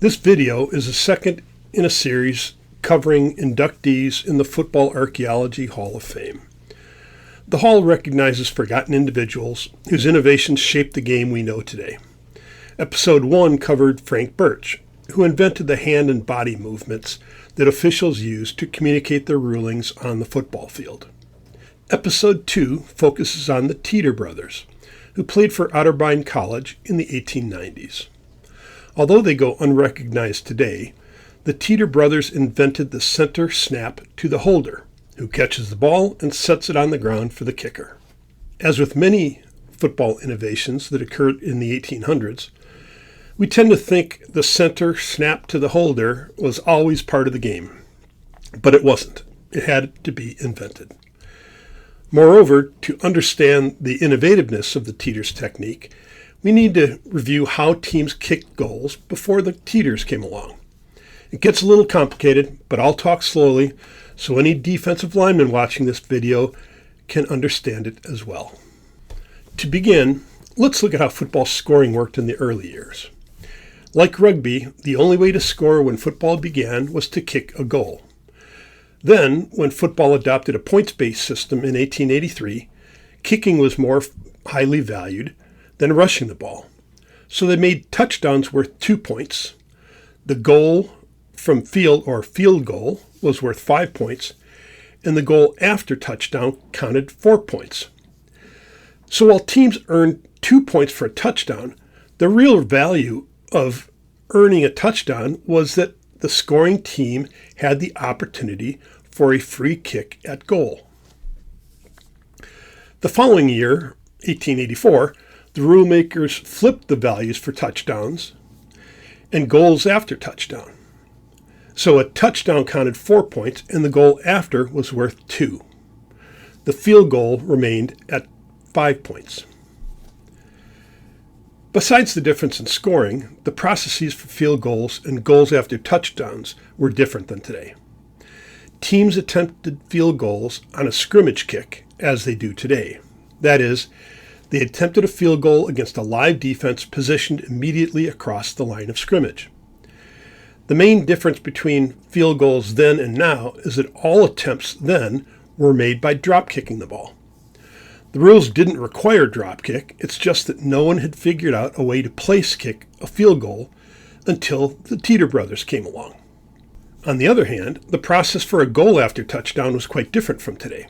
This video is the second in a series covering inductees in the Football Archaeology Hall of Fame. The Hall recognizes forgotten individuals whose innovations shaped the game we know today. Episode 1 covered Frank Birch, who invented the hand and body movements that officials used to communicate their rulings on the football field. Episode 2 focuses on the Teter brothers, who played for Otterbein College in the 1890s. Although they go unrecognized today, the Teter brothers invented the center snap to the holder, who catches the ball and sets it on the ground for the kicker. As with many football innovations that occurred in the 1800s, we tend to think the center snap to the holder was always part of the game. But it wasn't. It had to be invented. Moreover, to understand the innovativeness of the Teter's technique, we need to review how teams kicked goals before the Teters came along. It gets a little complicated, but I'll talk slowly so any defensive lineman watching this video can understand it as well. To begin, let's look at how football scoring worked in the early years. Like rugby, the only way to score when football began was to kick a goal. Then, when football adopted a points-based system in 1883, kicking was more highly valued than rushing the ball. So they made touchdowns worth 2 points. The goal from field or field goal was worth 5 points, and the goal after touchdown counted 4 points. So while teams earned 2 points for a touchdown, the real value of earning a touchdown was that the scoring team had the opportunity for a free kick at goal. The following year, 1884, the rule makers flipped the values for touchdowns and goals after touchdown. So a touchdown counted 4 points and the goal after was worth 2. The field goal remained at 5 points. Besides the difference in scoring, the processes for field goals and goals after touchdowns were different than today. Teams attempted field goals on a scrimmage kick as they do today. That is, they attempted a field goal against a live defense positioned immediately across the line of scrimmage. The main difference between field goals then and now is that all attempts then were made by drop kicking the ball. The rules didn't require drop kick, it's just that no one had figured out a way to place kick a field goal until the Teter brothers came along. On the other hand, the process for a goal after touchdown was quite different from today.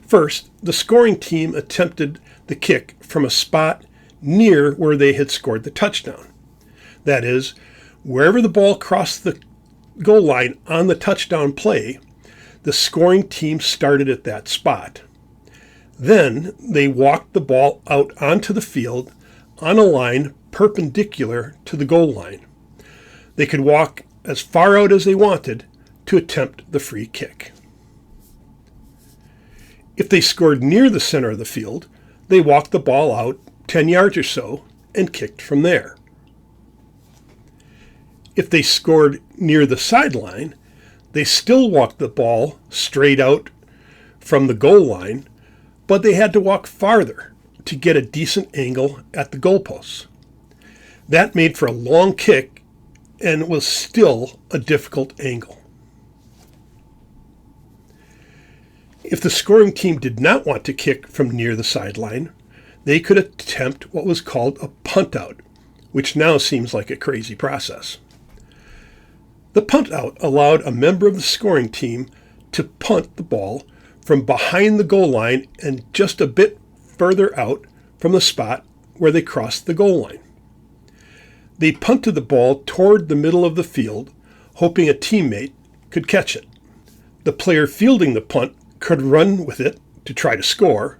First, the scoring team attempted the kick from a spot near where they had scored the touchdown. That is, wherever the ball crossed the goal line on the touchdown play, the scoring team started at that spot. Then they walked the ball out onto the field on a line perpendicular to the goal line. They could walk as far out as they wanted to attempt the free kick. If they scored near the center of the field, they walked the ball out 10 yards or so and kicked from there. If they scored near the sideline, they still walked the ball straight out from the goal line, but they had to walk farther to get a decent angle at the goalposts. That made for a long kick and was still a difficult angle. If the scoring team did not want to kick from near the sideline, they could attempt what was called a punt out, which now seems like a crazy process. The punt out allowed a member of the scoring team to punt the ball from behind the goal line and just a bit further out from the spot where they crossed the goal line. They punted the ball toward the middle of the field, hoping a teammate could catch it. The player fielding the punt could run with it to try to score,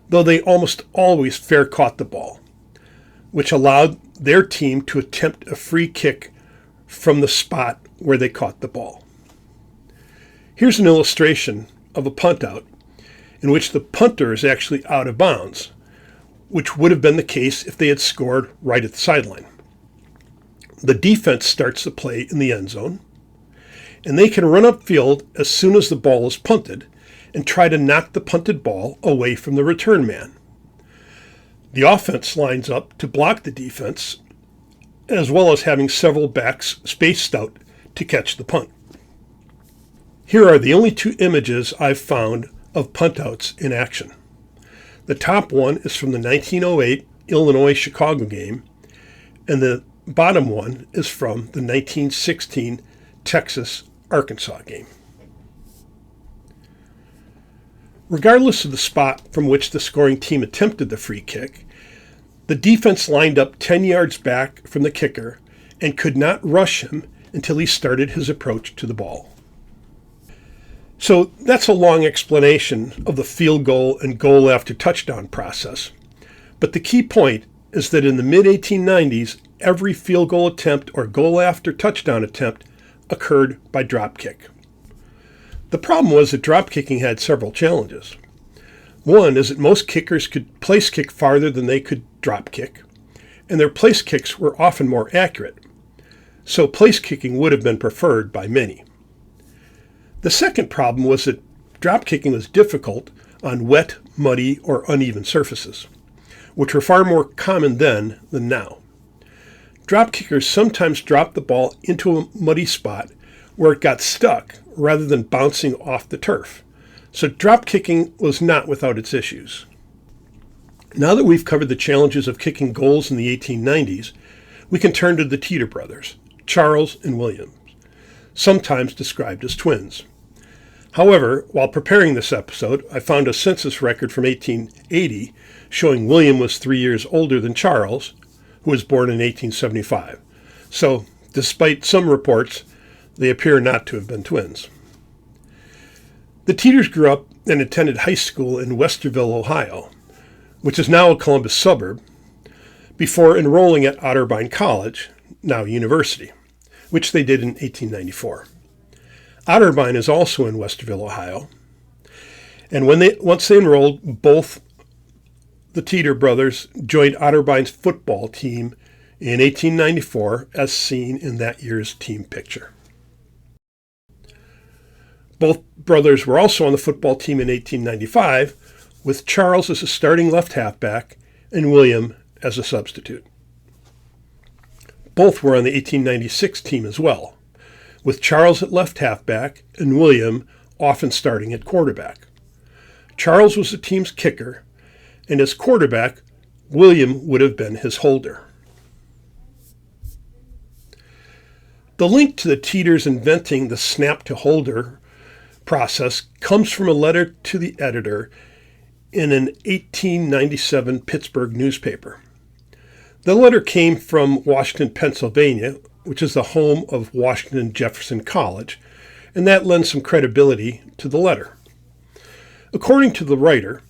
though they almost always fair caught the ball, which allowed their team to attempt a free kick from the spot where they caught the ball. Here's an illustration of a punt out in which the punter is actually out of bounds, which would have been the case if they had scored right at the sideline. The defense starts the play in the end zone, and they can run upfield as soon as the ball is punted and try to knock the punted ball away from the return man. The offense lines up to block the defense as well as having several backs spaced out to catch the punt. Here are the only two images I've found of punt-outs in action. The top one is from the 1908 Illinois-Chicago game, and the bottom one is from the 1916 Texas-Arkansas game. Regardless of the spot from which the scoring team attempted the free kick, the defense lined up 10 yards back from the kicker and could not rush him until he started his approach to the ball. So that's a long explanation of the field goal and goal after touchdown process. But the key point is that in the mid-1890s, every field goal attempt or goal after touchdown attempt occurred by drop kick. The problem was that drop kicking had several challenges. One is that most kickers could place kick farther than they could drop kick, and their place kicks were often more accurate. So place kicking would have been preferred by many. The second problem was that drop kicking was difficult on wet, muddy, or uneven surfaces, which were far more common then than now. Drop kickers sometimes dropped the ball into a muddy spot where it got stuck rather than bouncing off the turf. So drop kicking was not without its issues. Now that we've covered the challenges of kicking goals in the 1890s, we can turn to the Teter brothers, Charles and William, sometimes described as twins. However, while preparing this episode, I found a census record from 1880 showing William was 3 years older than Charles, who was born in 1875. So, despite some reports, they appear not to have been twins. The Teters grew up and attended high school in Westerville, Ohio, which is now a Columbus suburb, before enrolling at Otterbein College, now university, which they did in 1894. Otterbein is also in Westerville, Ohio, and once they enrolled, both the Teter brothers joined Otterbein's football team in 1894, as seen in that year's team picture. Both brothers were also on the football team in 1895, with Charles as a starting left halfback and William as a substitute. Both were on the 1896 team as well, with Charles at left halfback and William often starting at quarterback. Charles was the team's kicker, and as quarterback, William would have been his holder. The link to the Teters inventing the snap-to-holder process comes from a letter to the editor in an 1897 Pittsburgh newspaper. The letter came from Washington, Pennsylvania, which is the home of Washington Jefferson College, and that lends some credibility to the letter. According to the writer,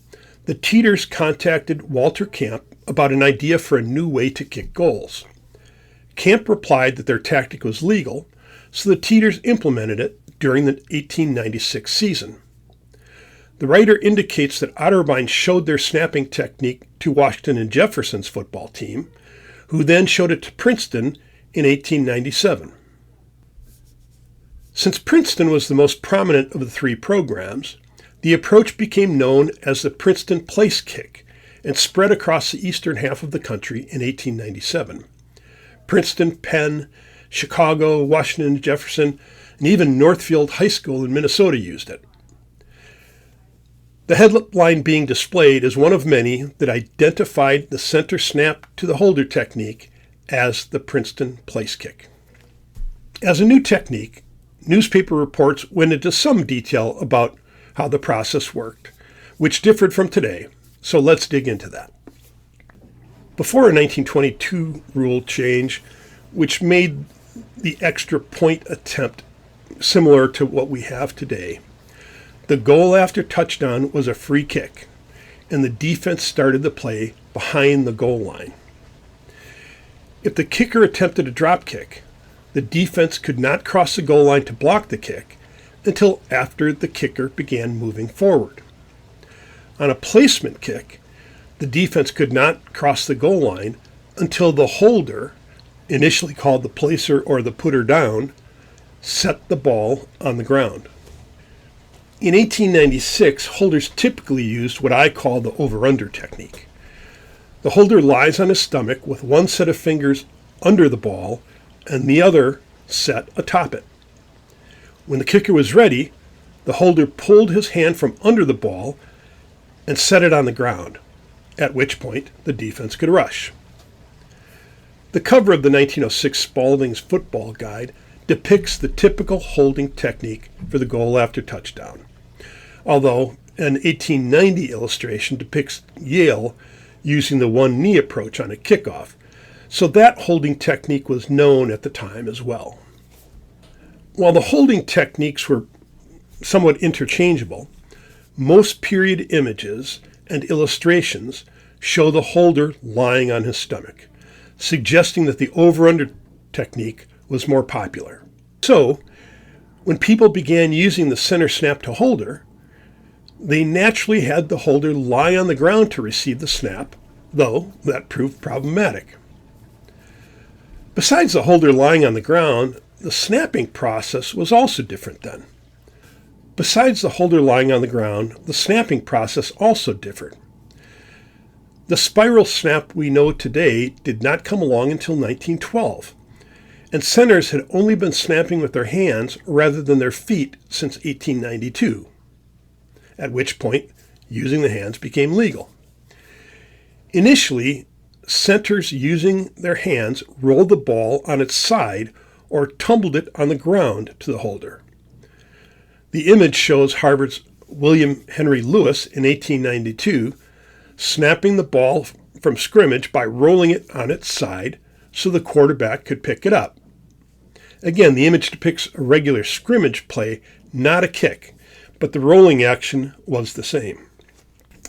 the Teters contacted Walter Camp about an idea for a new way to kick goals. Camp replied that their tactic was legal, so the Teters implemented it during the 1896 season. The writer indicates that Otterbein showed their snapping technique to Washington and Jefferson's football team, who then showed it to Princeton in 1897. Since Princeton was the most prominent of the three programs, the approach became known as the Princeton Place Kick and spread across the eastern half of the country in 1897. Princeton, Penn, Chicago, Washington, Jefferson, and even Northfield High School in Minnesota used it. The headline being displayed is one of many that identified the center snap to the holder technique as the Princeton Place Kick. As a new technique, newspaper reports went into some detail about how the process worked, which differed from today, so let's dig into that. Before a 1922 rule change, which made the extra point attempt similar to what we have today, the goal after touchdown was a free kick, and the defense started the play behind the goal line. If the kicker attempted a drop kick, the defense could not cross the goal line to block the kick until after the kicker began moving forward. On a placement kick, the defense could not cross the goal line until the holder, initially called the placer or the putter down, set the ball on the ground. In 1896, holders typically used what I call the over-under technique. The holder lies on his stomach with one set of fingers under the ball and the other set atop it. When the kicker was ready, the holder pulled his hand from under the ball and set it on the ground, at which point the defense could rush. The cover of the 1906 Spalding's Football Guide depicts the typical holding technique for the goal after touchdown, although an 1890 illustration depicts Yale using the one knee approach on a kickoff, so that holding technique was known at the time as well. While the holding techniques were somewhat interchangeable, most period images and illustrations show the holder lying on his stomach, suggesting that the over-under technique was more popular. So, when people began using the center snap to holder, they naturally had the holder lie on the ground to receive the snap, though that proved problematic. Besides the holder lying on the ground, the snapping process was also different then. Besides the holder lying on the ground, the snapping process also differed. The spiral snap we know today did not come along until 1912, and centers had only been snapping with their hands rather than their feet since 1892, at which point using the hands became legal. Initially, centers using their hands rolled the ball on its side or tumbled it on the ground to the holder. The image shows Harvard's William Henry Lewis in 1892 snapping the ball from scrimmage by rolling it on its side so the quarterback could pick it up. Again, the image depicts a regular scrimmage play, not a kick, but the rolling action was the same.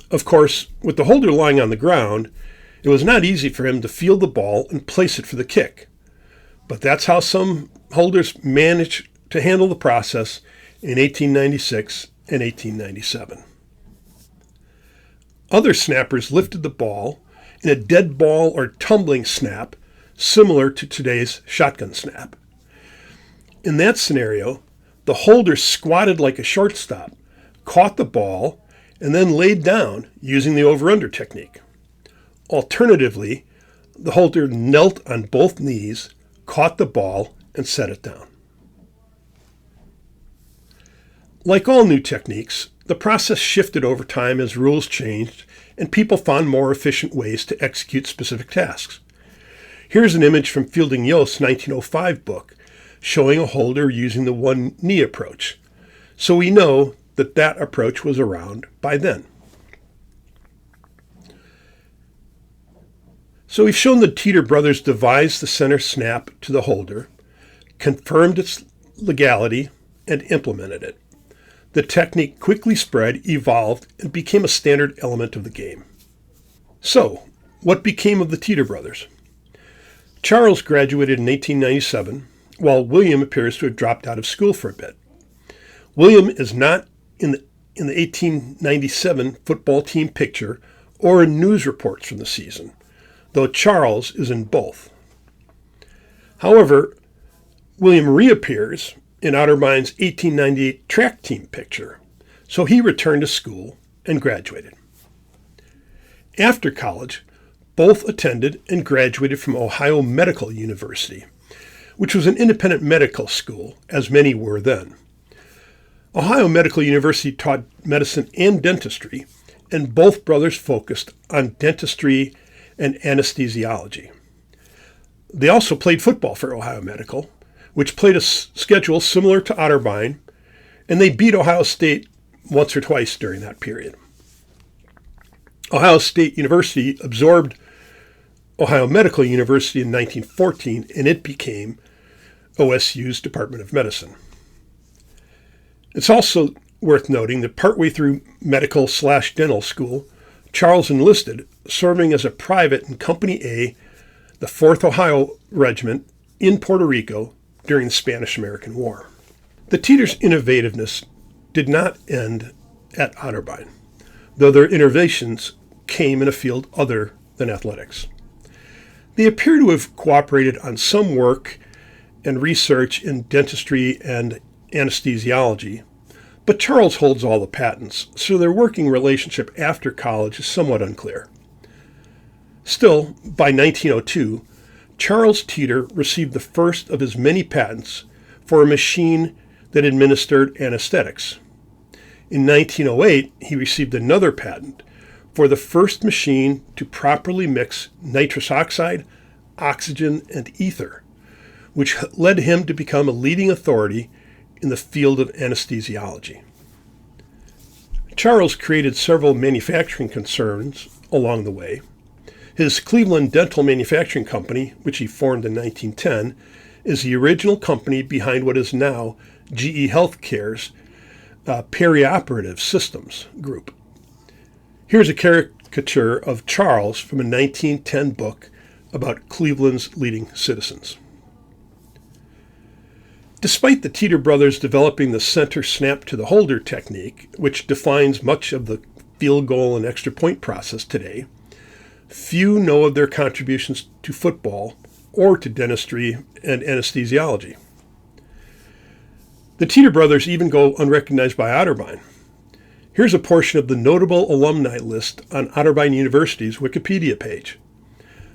Of course, with the holder lying on the ground, it was not easy for him to field the ball and place it for the kick. But that's how some holders managed to handle the process in 1896 and 1897. Other snappers lifted the ball in a dead ball or tumbling snap, similar to today's shotgun snap. In that scenario, the holder squatted like a shortstop, caught the ball, and then laid down using the over-under technique. Alternatively, the holder knelt on both knees, caught the ball, and set it down. Like all new techniques, the process shifted over time as rules changed and people found more efficient ways to execute specific tasks. Here's an image from Fielding Yost's 1905 book showing a holder using the one knee approach, so we know that that approach was around by then. So we've shown the Teter brothers devised the center snap to the holder, confirmed its legality, and implemented it. The technique quickly spread, evolved, and became a standard element of the game. So, what became of the Teter brothers? Charles graduated in 1897, while William appears to have dropped out of school for a bit. William is not in the 1897 football team picture or in news reports from the season, though Charles is in both. However, William reappears in Otterbein's 1898 track team picture, so he returned to school and graduated. After college, both attended and graduated from Ohio Medical University, which was an independent medical school, as many were then. Ohio Medical University taught medicine and dentistry, and both brothers focused on dentistry and anesthesiology. They also played football for Ohio Medical, which played a schedule similar to Otterbein, and they beat Ohio State once or twice during that period. Ohio State University absorbed Ohio Medical University in 1914, and it became OSU's Department of Medicine. It's also worth noting that partway through medical/dental school, Charles enlisted, serving as a private in Company A, the 4th Ohio Regiment in Puerto Rico during the Spanish-American War. The Teters' innovativeness did not end at Otterbein, though their innovations came in a field other than athletics. They appear to have cooperated on some work and research in dentistry and anesthesiology, but Charles holds all the patents, so their working relationship after college is somewhat unclear. Still, by 1902, Charles Teter received the first of his many patents for a machine that administered anesthetics. In 1908, he received another patent for the first machine to properly mix nitrous oxide, oxygen, and ether, which led him to become a leading authority in the field of anesthesiology. Charles created several manufacturing concerns along the way. His Cleveland Dental Manufacturing Company, which he formed in 1910, is the original company behind what is now GE Healthcare's perioperative systems group. Here's a caricature of Charles from a 1910 book about Cleveland's leading citizens. Despite the Teter brothers developing the center snap to the holder technique, which defines much of the field goal and extra point process today, few know of their contributions to football or to dentistry and anesthesiology. The Teter brothers even go unrecognized by Otterbein. Here's a portion of the notable alumni list on Otterbein University's Wikipedia page.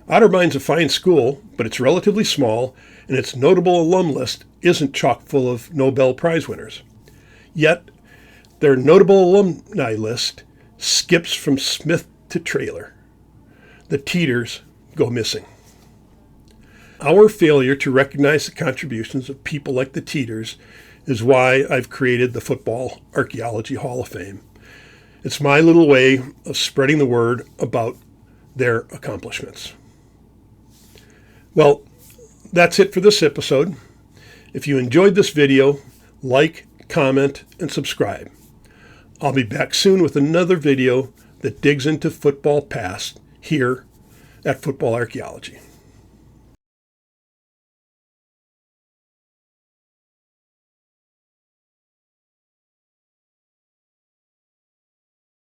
Otterbein's a fine school, but it's relatively small, and its notable alum list isn't chock full of Nobel Prize winners. Yet, their notable alumni list skips from Smith to Traylor. The Teters go missing. Our failure to recognize the contributions of people like the Teters is why I've created the Football Archaeology Hall of Fame. It's my little way of spreading the word about their accomplishments. Well, that's it for this episode. If you enjoyed this video, like, comment, and subscribe. I'll be back soon with another video that digs into football past here at Football Archaeology.